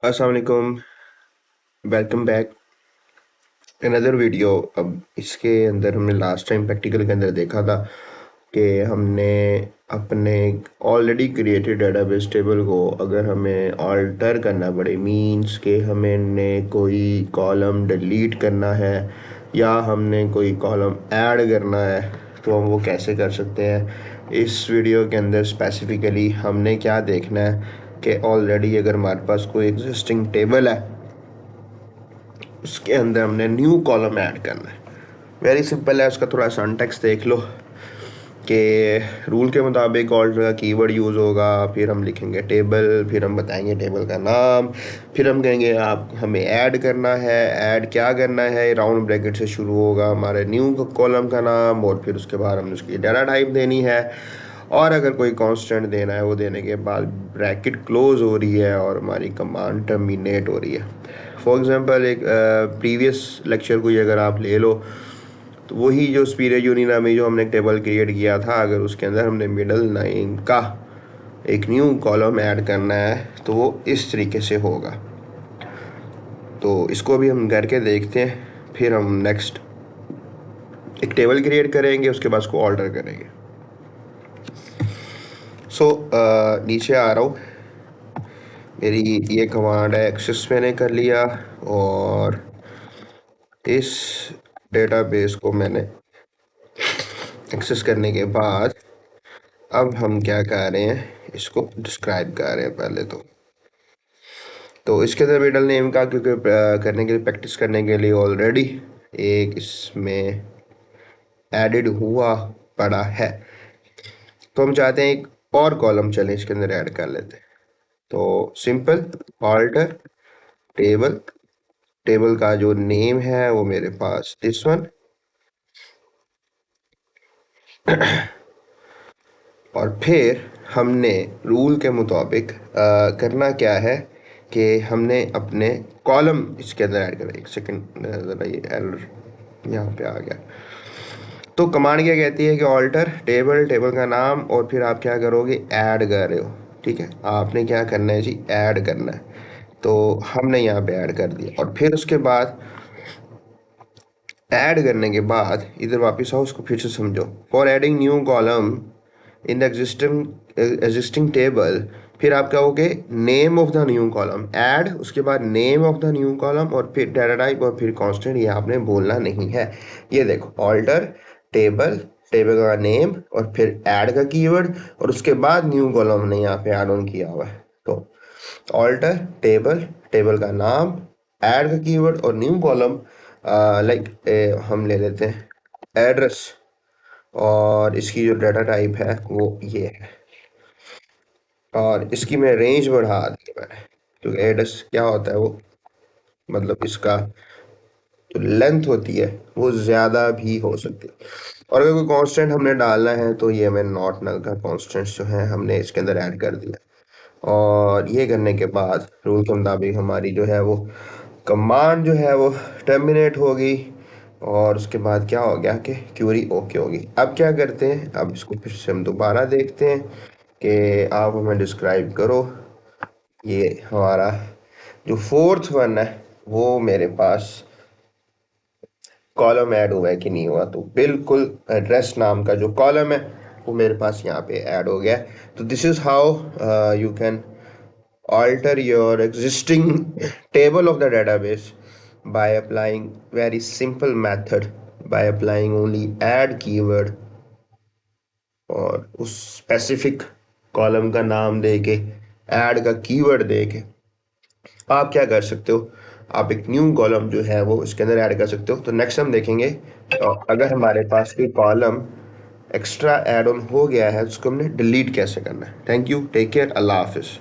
अस्सलाम वालेकुम। Welcome back another video. अब इसके अंदर हमने लास्ट टाइम प्रैक्टिकल के अंदर देखा था कि हमने अपने ऑलरेडी क्रिएटेड डेटाबेस टेबल को अगर हमें ऑल्टर करना पड़े, मींस के हमने कोई कॉलम डिलीट करना है या हमने कोई कॉलम ऐड करना है, तो हम वो कैसे कर सकते हैं। इस वीडियो के अंदर स्पेसिफिकली हमने क्या देखना है कि ऑलरेडी अगर हमारे पास कोई एग्जिस्टिंग टेबल है, उसके अंदर हमने न्यू कॉलम ऐड करना है। वेरी सिंपल है। उसका थोड़ा सिंटैक्स देख लो कि रूल के मुताबिक ऑल्टर का कीवर्ड यूज़ होगा, फिर हम लिखेंगे टेबल, फिर हम बताएंगे टेबल का नाम, फिर हम कहेंगे आप हमें ऐड करना है। ऐड क्या करना है, राउंड ब्रैकेट से शुरू होगा हमारे न्यू कॉलम का नाम, और फिर उसके बाद हमने उसकी डाटा टाइप देनी है, और अगर कोई कांस्टेंट देना है वो देने के बाद ब्रैकेट क्लोज हो रही है और हमारी कमांड टर्मिनेट हो रही है। फॉर एग्जांपल एक प्रीवियस लेक्चर को ही अगर आप ले लो, तो वही जो स्पीरिट यूनिना में जो हमने एक टेबल क्रिएट किया था, अगर उसके अंदर हमने मिडल नाम का एक न्यू कॉलम ऐड करना है तो वो इस तरीके से होगा। तो इसको भी हम करके देखते हैं, फिर हम नेक्स्ट एक टेबल क्रिएट करेंगे, उसके बाद उसको ऑल्टर करेंगे। सो नीचे आ रहा हूँ। मेरी ये कमांड है, एक्सेस मैंने कर लिया, और इस डेटाबेस को मैंने एक्सेस करने के बाद अब हम क्या कर रहे हैं, इसको डिस्क्राइब कर रहे हैं पहले तो इसके अंदर मिडल नेम का, क्योंकि करने के लिए, प्रैक्टिस करने के लिए ऑलरेडी एक इसमें एडिड हुआ पड़ा है, तो हम चाहते हैं एक और कॉलम चले इसके अंदर ऐड कर लेते हैं। तो सिंपल ऑल्टर टेबल, टेबल का जो नेम है वो मेरे पास दिस वन, और फिर हमने रूल के मुताबिक करना क्या है कि हमने अपने कॉलम इसके अंदर ऐड करना। एक सेकंड, ज़रा ये एरर यहाँ पे आ गया। तो कमांड क्या कहती है कि ऑल्टर टेबल, टेबल का नाम, और फिर आप क्या करोगे, ऐड कर रहे हो। ठीक है, आपने क्या करना है जी, ऐड करना है। तो हमने यहाँ पे ऐड कर दिया, और फिर उसके बाद ऐड करने के बाद इधर वापस आओ, उसको फिर से समझो। For adding new column in the existing table, फिर आप कहोगे name of the new column, add, उसके बाद name of the new column, और फिर डाटा टाइप, और फिर कांस्टेंट। ये आपने बोलना नहीं है। ये देखो, ऑल्टर टेबल, टेबल का नेम, और फिर ऐड का कीवर्ड, और उसके बाद न्यू कॉलम हमने यहाँ पे ऐड ऑन किया हुआ है। तो ऑल्टर टेबल, टेबल का नाम, ऐड का कीवर्ड, और न्यू कॉलम लाइक हम ले लेते हैं एड्रेस, और इसकी जो डाटा टाइप है वो ये है, और इसकी मैं रेंज बढ़ा दी मैंने, क्योंकि एड्रेस क्या होता है वो, मतलब इसका जो लेंथ होती है वो ज़्यादा भी हो सकती है। और अगर कोई कांस्टेंट हमने डालना है तो ये हमें नॉट नल का कांस्टेंट्स जो है हमने इसके अंदर ऐड कर दिया। और ये करने के बाद रूल के मुताबिक हमारी जो है वो कमांड जो है वो टर्मिनेट होगी, और उसके बाद क्या हो गया कि क्यूरी ओके होगी। अब क्या करते हैं, अब इसको फिर से हम दोबारा देखते हैं कि आप हमें डिस्क्राइब करो। ये हमारा जो फोर्थ वन है वो मेरे पास कॉलम ऐड हुआ है कि नहीं हुआ, तो बिल्कुल एड्रेस नाम का जो कॉलम है वो मेरे पास यहाँ पे ऐड हो गया है। तो this is how you can alter your existing table of the database by applying very simple method, by applying only add keyword, और उस स्पेसिफिक कॉलम का नाम दे के, ऐड का कीवर्ड दे के आप क्या कर सकते हो, आप एक न्यू कॉलम जो है वो इसके अंदर ऐड कर सकते हो। तो नेक्स्ट हम देखेंगे अगर हमारे पास कोई कॉलम एक्स्ट्रा ऐड ऑन हो गया है तो उसको हमने डिलीट कैसे करना है। थैंक यू, टेक केयर, अल्लाह हाफिज़।